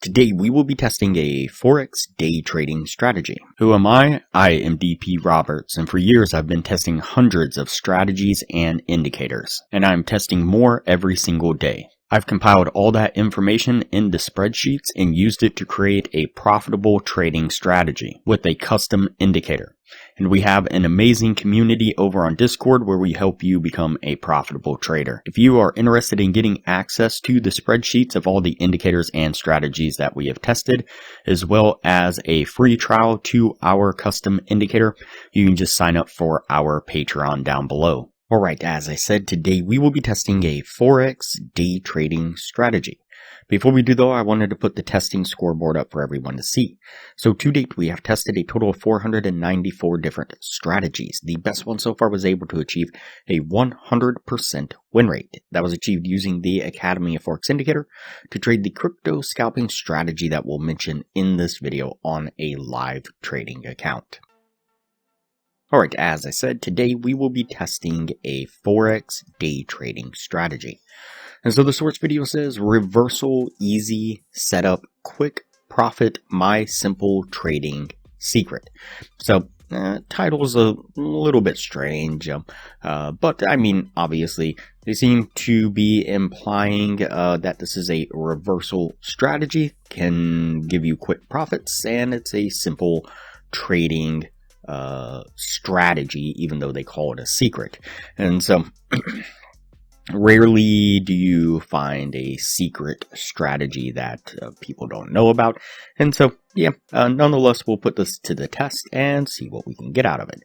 Today we will be testing a Forex day trading strategy. Who am I? I am DP Roberts, and for years I've been testing hundreds of strategies and indicators, and I'm testing more every single day. I've compiled all that information into spreadsheets and used it to create a profitable trading strategy with a custom indicator. And we have an amazing community over on Discord where we help you become a profitable trader. If you are interested in getting access to the spreadsheets of all the indicators and strategies that we have tested, as well as a free trial to our custom indicator, you can just sign up for our Patreon down below. Alright, as I said, today we will be testing a Forex day trading strategy. Before we do though, I wanted to put the testing scoreboard up for everyone to see. So to date, we have tested a total of 494 different strategies. The best one so far was able to achieve a 100% win rate. That was achieved using the Academy of Forex Indicator to trade the crypto scalping strategy that we'll mention in this video on a live trading account. Alright, as I said, today we will be testing a Forex day trading strategy. And so the source video says, reversal, easy, setup, quick profit, my simple trading secret. So, title's a little bit strange, but I mean, obviously, they seem to be implying that this is a reversal strategy, can give you quick profits, and it's a simple trading strategy, even though they call it a secret. And so rarely do you find a secret strategy that people don't know about. And so, yeah, nonetheless, we'll put this to the test and see what we can get out of it.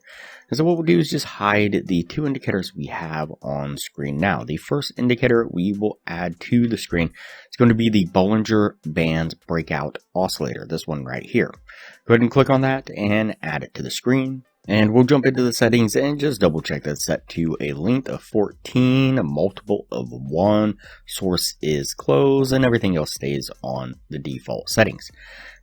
And so what we'll do is just hide the two indicators we have on screen now. The first indicator we will add to the screen is going to be the Bollinger Bands Breakout Oscillator, this one right here. Go ahead and click on that and add it to the screen. And we'll jump into the settings and just double check that it's set to a length of 14, a multiple of 1, source is closed, and everything else stays on the default settings.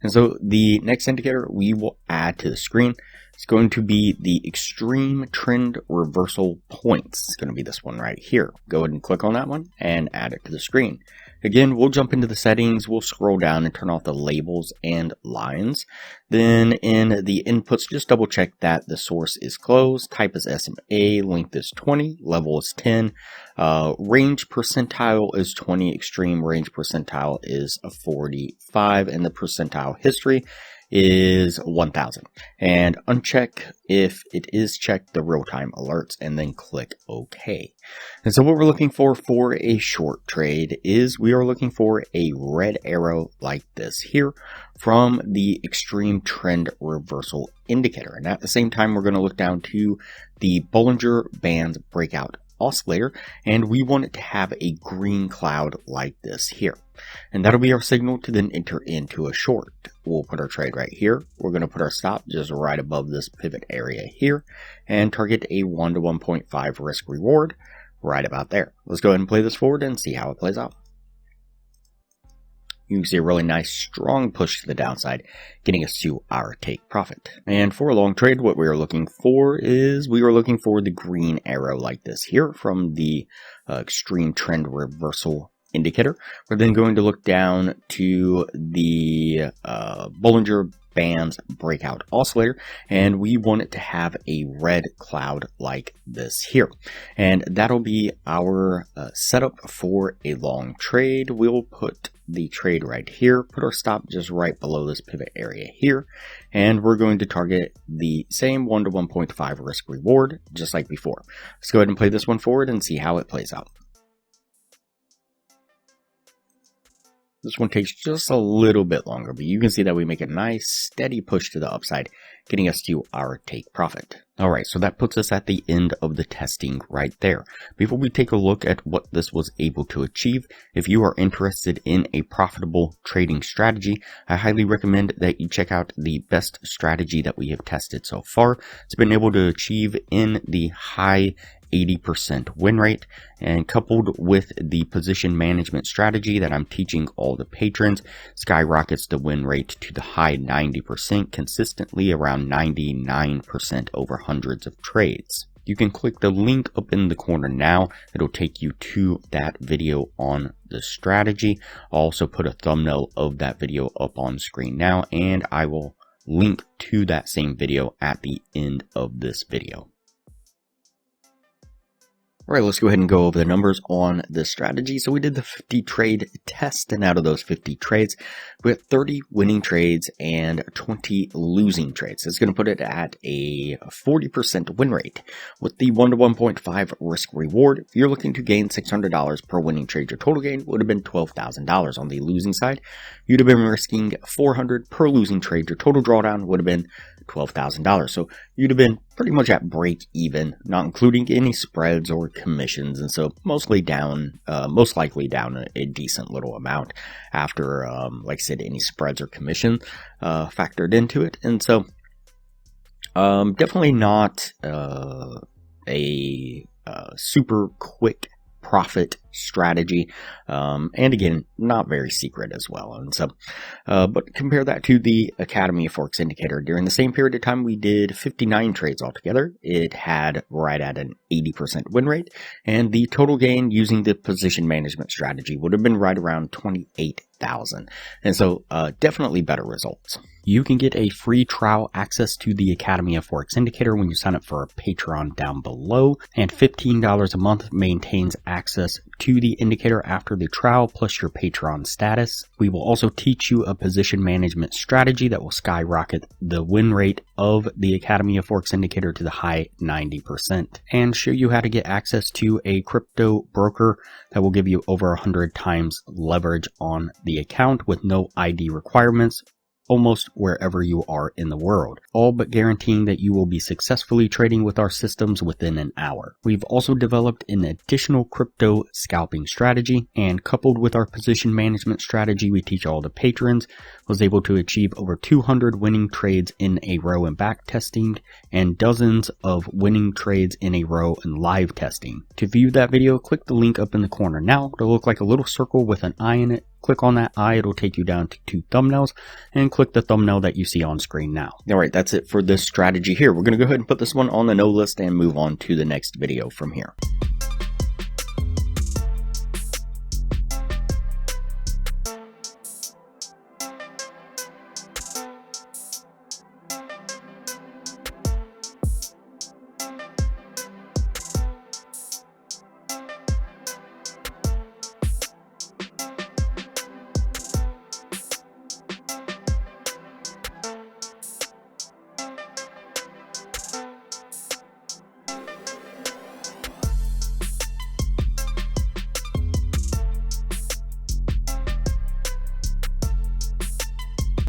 And so the next indicator we will add to the screen is going to be the Extreme Trend Reversal Points. It's going to be this one right here. Go ahead and click on that one and add it to the screen. Again, we'll jump into the settings, we'll scroll down and turn off the labels and lines. Then in the inputs, just double check that the source is closed, type is SMA, length is 20, level is 10, range percentile is 20, extreme range percentile is 45, and the percentile history is 1000. And uncheck if it is checked the real-time alerts and then click OK. And so what we're looking for a short trade is we are looking for a red arrow like this here from the Extreme Trend Reversal Indicator. And at the same time, we're going to look down to the Bollinger Bands Breakout Oscillator, and we want it to have a green cloud like this here. And that'll be our signal to then enter into a short. We'll put our trade right here. We're going to put our stop just right above this pivot area here and target a 1 to 1.5 risk reward right about there. Let's go ahead and play this forward and see how it plays out. You can see a really nice strong push to the downside, getting us to our take profit. And for a long trade, what we are looking for is we are looking for the green arrow like this here from the Extreme Trend Reversal Indicator. We're then going to look down to the Bollinger Bands Breakout Oscillator, and we want it to have a red cloud like this here. And that'll be our setup for a long trade. We'll put the trade right here, put our stop just right below this pivot area here, and we're going to target the same 1 to 1.5 risk reward just like before. Let's go ahead and play this one forward and see how it plays out. This one takes just a little bit longer, but you can see that we make a nice steady push to the upside, getting us to our take profit. Alright, so that puts us at the end of the testing right there. Before we take a look at what this was able to achieve, if you are interested in a profitable trading strategy, I highly recommend that you check out the best strategy that we have tested so far. It's been able to achieve in the high 80% win rate, and coupled with the position management strategy that I'm teaching all the patrons, skyrockets the win rate to the high 90%, consistently around 99% over hundreds of trades. you can click the link up in the corner now. It'll take you to that video on the strategy. I'll also put a thumbnail of that video up on screen now, and I will link to that same video at the end of this video. All right, let's go ahead and go over the numbers on this strategy. So we did the 50 trade test, and out of those 50 trades, we had 30 winning trades and 20 losing trades. It's going to put it at a 40% win rate. With the 1 to 1.5 risk reward, if you're looking to gain $600 per winning trade, your total gain would have been $12,000. On the losing side, you'd have been risking $400 per losing trade. Your total drawdown would have been $12,000. So you'd have been pretty much at break even, not including any spreads or commissions, and so most likely down a decent little amount after, like I said, any spreads or commission factored into it. And so definitely not a super quick profit strategy, and again, not very secret as well. And so, but compare that to the Academy of Forex indicator. During the same period of time, we did 59 trades altogether. It had right at an 80% win rate, and the total gain using the position management strategy would have been right around 28,000. And so, definitely better results. You can get a free trial access to the Academy of Forex indicator when you sign up for our Patreon down below, and $15 a month maintains access to the indicator after the trial plus your Patreon status. We will also teach you a position management strategy that will skyrocket the win rate of the Academy of Forex indicator to the high 90%, and show you how to get access to a crypto broker that will give you over 100 times leverage on the account with no ID requirements, almost wherever you are in the world, all but guaranteeing that you will be successfully trading with our systems within an hour. We've also developed an additional crypto scalping strategy, and coupled with our position management strategy we teach all the patrons, was able to achieve over 200 winning trades in a row in back testing and dozens of winning trades in a row in live testing. To view that video, click the link up in the corner now. It'll look like a little circle with an eye in it. Click on that eye, it'll take you down to 2 thumbnails, and click the thumbnail that you see on screen now. Alright, that's it for this strategy here. We're going to go ahead and put this one on the no list and move on to the next video from here.